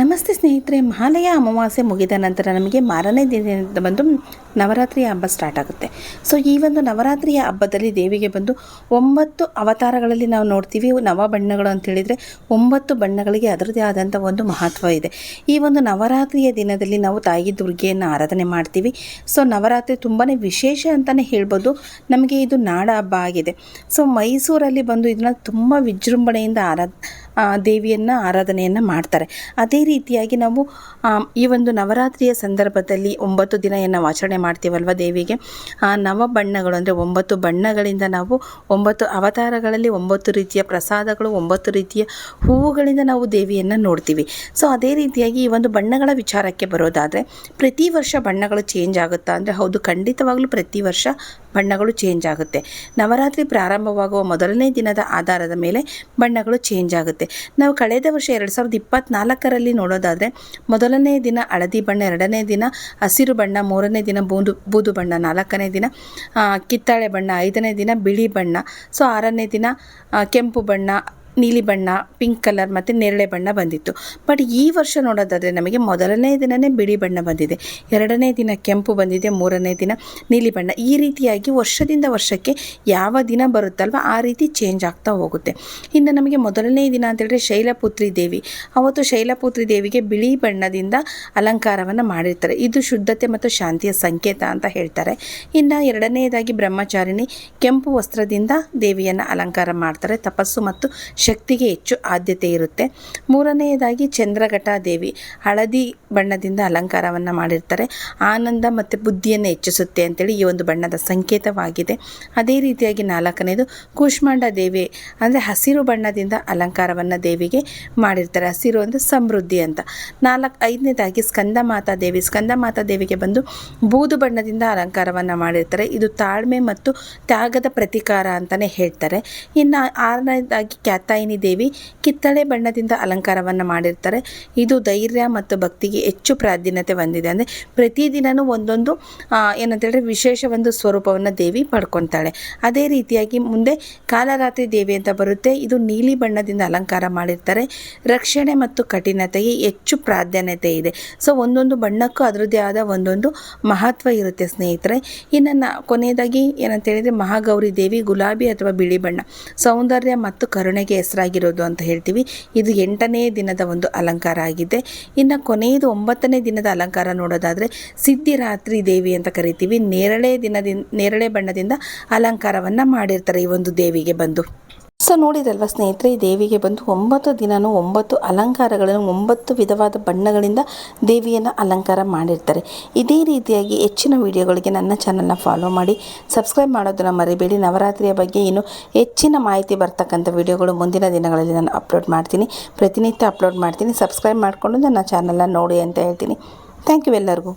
ನಮಸ್ತೆ ಸ್ನೇಹಿತರೆ, ಮಹಾಲಯ ಅಮಾವಾಸ್ಯೆ ಮುಗಿದ ನಂತರ ನಮಗೆ ಮಾರನೇ ದಿನದಿಂದ ಬಂದು ನವರಾತ್ರಿಯ ಹಬ್ಬ ಸ್ಟಾರ್ಟ್ ಆಗುತ್ತೆ. ಸೊ ಈ ಒಂದು ನವರಾತ್ರಿಯ ಹಬ್ಬದಲ್ಲಿ ದೇವಿಗೆ ಬಂದು 9 ಅವತಾರಗಳಲ್ಲಿ ನಾವು ನೋಡ್ತೀವಿ. ನವ ಬಣ್ಣಗಳು ಅಂತ ಹೇಳಿದರೆ 9 ಬಣ್ಣಗಳಿಗೆ ಅದರದೇ ಆದಂಥ ಒಂದು ಮಹತ್ವ ಇದೆ. ಈ ಒಂದು ನವರಾತ್ರಿಯ ದಿನದಲ್ಲಿ ನಾವು ತಾಯಿ ದುರ್ಗೆಯನ್ನು ಆರಾಧನೆ ಮಾಡ್ತೀವಿ. ಸೊ ನವರಾತ್ರಿ ತುಂಬಾ ವಿಶೇಷ ಅಂತಲೇ ಹೇಳ್ಬೋದು. ನಮಗೆ ಇದು ನಾಡ ಹಬ್ಬ ಆಗಿದೆ. ಸೊ ಮೈಸೂರಲ್ಲಿ ಬಂದು ಇದನ್ನು ತುಂಬ ವಿಜೃಂಭಣೆಯಿಂದ ದೇವಿಯನ್ನು ಆರಾಧನೆಯನ್ನು ಮಾಡ್ತಾರೆ. ಅದೇ ರೀತಿಯಾಗಿ ನಾವು ಈ ಒಂದು ನವರಾತ್ರಿಯ ಸಂದರ್ಭದಲ್ಲಿ 9 ದಿನ ನಾವು ಆಚರಣೆ ಮಾಡ್ತೀವಲ್ವ ದೇವಿಗೆ. ನವ ಬಣ್ಣಗಳು ಅಂದರೆ 9 ಬಣ್ಣಗಳಿಂದ ನಾವು 9 ಅವತಾರಗಳಲ್ಲಿ 9 ರೀತಿಯ ಪ್ರಸಾದಗಳು, 9 ರೀತಿಯ ಹೂವುಗಳಿಂದ ನಾವು ದೇವಿಯನ್ನು ನೋಡ್ತೀವಿ. ಸೊ ಅದೇ ರೀತಿಯಾಗಿ ಈ ಒಂದು ಬಣ್ಣಗಳ ವಿಚಾರಕ್ಕೆ ಬರೋದಾದರೆ, ಪ್ರತಿ ವರ್ಷ ಬಣ್ಣಗಳು ಚೇಂಜ್ ಆಗುತ್ತಾ ಅಂದರೆ ಹೌದು, ಖಂಡಿತವಾಗಲೂ ಪ್ರತಿ ವರ್ಷ ಬಣ್ಣಗಳು ಚೇಂಜ್ ಆಗುತ್ತೆ. ನವರಾತ್ರಿ ಪ್ರಾರಂಭವಾಗುವ ಮೊದಲನೇ ದಿನದ ಆಧಾರದ ಮೇಲೆ ಬಣ್ಣಗಳು ಚೇಂಜ್ ಆಗುತ್ತೆ. ನಾವು ಕಳೆದ ವರ್ಷ 2024ರಲ್ಲಿ ನೋಡೋದಾದರೆ ಮೊದಲನೇ ದಿನ ಹಳದಿ ಬಣ್ಣ, ಎರಡನೇ ದಿನ ಹಸಿರು ಬಣ್ಣ, ಮೂರನೇ ದಿನ ಬೂದು ಬಣ್ಣ, ನಾಲ್ಕನೇ ದಿನ ಕಿತ್ತಾಳೆ ಬಣ್ಣ, ಐದನೇ ದಿನ ಬಿಳಿ ಬಣ್ಣ, ಸೊ ಆರನೇ ದಿನ ಕೆಂಪು ಬಣ್ಣ, ನೀಲಿ ಬಣ್ಣ, ಪಿಂಕ್ ಕಲರ್ ಮತ್ತು ನೇರಳೆ ಬಣ್ಣ ಬಂದಿತ್ತು. ಬಟ್ ಈ ವರ್ಷ ನೋಡೋದಾದರೆ ನಮಗೆ ಮೊದಲನೇ ದಿನವೇ ಬಿಳಿ ಬಣ್ಣ ಬಂದಿದೆ, ಎರಡನೇ ದಿನ ಕೆಂಪು ಬಂದಿದೆ, ಮೂರನೇ ದಿನ ನೀಲಿ ಬಣ್ಣ. ಈ ರೀತಿಯಾಗಿ ವರ್ಷದಿಂದ ವರ್ಷಕ್ಕೆ ಯಾವ ದಿನ ಬರುತ್ತಲ್ವ ಆ ರೀತಿ ಚೇಂಜ್ ಆಗ್ತಾ ಹೋಗುತ್ತೆ. ಇನ್ನು ನಮಗೆ ಮೊದಲನೇ ದಿನ ಅಂತೇಳಿದ್ರೆ ಶೈಲಪುತ್ರಿ ದೇವಿ. ಅವತ್ತು ಶೈಲಪುತ್ರಿ ದೇವಿಗೆ ಬಿಳಿ ಬಣ್ಣದಿಂದ ಅಲಂಕಾರವನ್ನು ಮಾಡಿರ್ತಾರೆ. ಇದು ಶುದ್ಧತೆ ಮತ್ತು ಶಾಂತಿಯ ಸಂಕೇತ ಅಂತ ಹೇಳ್ತಾರೆ. ಇನ್ನು ಎರಡನೆಯದಾಗಿ ಬ್ರಹ್ಮಚಾರಿಣಿ ಕೆಂಪು ವಸ್ತ್ರದಿಂದ ದೇವಿಯನ್ನು ಅಲಂಕಾರ ಮಾಡ್ತಾರೆ. ತಪಸ್ಸು ಮತ್ತು ಶಕ್ತಿಗೆ ಹೆಚ್ಚು ಆದ್ಯತೆ ಇರುತ್ತೆ. ಮೂರನೆಯದಾಗಿ ಚಂದ್ರಘಟ ದೇವಿ ಹಳದಿ ಬಣ್ಣದಿಂದ ಅಲಂಕಾರವನ್ನು ಮಾಡಿರ್ತಾರೆ. ಆನಂದ ಮತ್ತು ಬುದ್ಧಿಯನ್ನು ಹೆಚ್ಚಿಸುತ್ತೆ ಅಂತೇಳಿ ಈ ಒಂದು ಬಣ್ಣದ ಸಂಕೇತವಾಗಿದೆ. ಅದೇ ರೀತಿಯಾಗಿ ನಾಲ್ಕನೇದು ಕೂಷ್ಮಾಂಡ ದೇವಿ ಅಂದರೆ ಹಸಿರು ಬಣ್ಣದಿಂದ ಅಲಂಕಾರವನ್ನು ದೇವಿಗೆ ಮಾಡಿರ್ತಾರೆ. ಹಸಿರು ಅಂದರೆ ಸಮೃದ್ಧಿ ಅಂತ. ಐದನೇದಾಗಿ ಸ್ಕಂದಮಾತಾ ದೇವಿ. ಸ್ಕಂದಮಾತಾ ದೇವಿಗೆ ಬಂದು ಬೂದು ಬಣ್ಣದಿಂದ ಅಲಂಕಾರವನ್ನು ಮಾಡಿರ್ತಾರೆ. ಇದು ತಾಳ್ಮೆ ಮತ್ತು ತ್ಯಾಗದ ಪ್ರತೀಕಾರ ಅಂತಲೇ ಹೇಳ್ತಾರೆ. ಇನ್ನು ಆರನೇದಾಗಿ ಕ್ಯಾತಾಯಿನಿ ದೇವಿ ಕಿತ್ತಳೆ ಬಣ್ಣದಿಂದ ಅಲಂಕಾರವನ್ನು ಮಾಡಿರ್ತಾರೆ. ಇದು ಧೈರ್ಯ ಮತ್ತು ಭಕ್ತಿಗೆ ಹೆಚ್ಚು ಪ್ರಾಧಾನ್ಯತೆ ಹೊಂದಿದೆ. ಅಂದರೆ ಪ್ರತಿದಿನವೂ ಒಂದೊಂದು ಏನಂತೇಳಿದ್ರೆ ವಿಶೇಷ ಒಂದು ಸ್ವರೂಪವನ್ನು ದೇವಿ ಪಡ್ಕೊತಾಳೆ. ಅದೇ ರೀತಿಯಾಗಿ ಮುಂದೆ ಕಾಲರಾತ್ರಿ ದೇವಿ ಅಂತ ಬರುತ್ತೆ. ಇದು ನೀಲಿ ಬಣ್ಣದಿಂದ ಅಲಂಕಾರ ಮಾಡಿರ್ತಾರೆ. ರಕ್ಷಣೆ ಮತ್ತು ಕಠಿಣತೆಗೆ ಹೆಚ್ಚು ಪ್ರಾಧಾನ್ಯತೆ ಇದೆ. ಸೊ ಒಂದೊಂದು ಬಣ್ಣಕ್ಕೂ ಅದರದ್ದೇ ಆದ ಒಂದೊಂದು ಮಹತ್ವ ಇರುತ್ತೆ ಸ್ನೇಹಿತರೆ. ಇನ್ನು ಕೊನೆಯದಾಗಿ ಏನಂತೇಳಿದರೆ ಮಹಾಗೌರಿ ದೇವಿ ಗುಲಾಬಿ ಅಥವಾ ಬಿಳಿ ಬಣ್ಣ, ಸೌಂದರ್ಯ ಮತ್ತು ಕರುಣೆಗೆ ಹೆಸರಾಗಿರೋದು ಅಂತ ಹೇಳ್ತೀವಿ. ಇದು 8ನೇ ದಿನದ ಒಂದು ಅಲಂಕಾರ ಆಗಿದೆ. ಇನ್ನು ಕೊನೆಯದು 9ನೇ ದಿನದ ಅಲಂಕಾರ ನೋಡೋದಾದರೆ ಸಿದ್ಧಿರಾತ್ರಿ ದೇವಿ ಅಂತ ಕರಿತೀವಿ. ನೇರಳೆ ಬಣ್ಣದಿಂದ ಅಲಂಕಾರವನ್ನು ಮಾಡಿರ್ತಾರೆ ಈ ಒಂದು ದೇವಿಗೆ ಬಂದು. ಸೊ ನೋಡಿದ್ರಲ್ವ ಸ್ನೇಹಿತರೆ, ಈ ದೇವಿಗೆ ಬಂದು 9 ದಿನವೂ 9 ಅಲಂಕಾರಗಳನ್ನು 9 ವಿಧವಾದ ಬಣ್ಣಗಳಿಂದ ದೇವಿಯನ್ನು ಅಲಂಕಾರ ಮಾಡಿರ್ತಾರೆ. ಇದೇ ರೀತಿಯಾಗಿ ಹೆಚ್ಚಿನ ವಿಡಿಯೋಗಳಿಗೆ ನನ್ನ ಚಾನಲ್ನ ಫಾಲೋ ಮಾಡಿ, ಸಬ್ಸ್ಕ್ರೈಬ್ ಮಾಡೋದನ್ನು ಮರಿಬೇಡಿ. ನವರಾತ್ರಿಯ ಬಗ್ಗೆ ಇನ್ನೂ ಹೆಚ್ಚಿನ ಮಾಹಿತಿ ಬರ್ತಕ್ಕಂಥ ವಿಡಿಯೋಗಳು ಮುಂದಿನ ದಿನಗಳಲ್ಲಿ ನಾನು ಅಪ್ಲೋಡ್ ಮಾಡ್ತೀನಿ. ಪ್ರತಿನಿತ್ಯ ಅಪ್ಲೋಡ್ ಮಾಡ್ತೀನಿ. ಸಬ್ಸ್ಕ್ರೈಬ್ ಮಾಡಿಕೊಂಡು ನನ್ನ ಚಾನಲ್ನ ನೋಡಿ ಅಂತ ಹೇಳ್ತೀನಿ. ಥ್ಯಾಂಕ್ ಯು ಎಲ್ಲರಿಗೂ.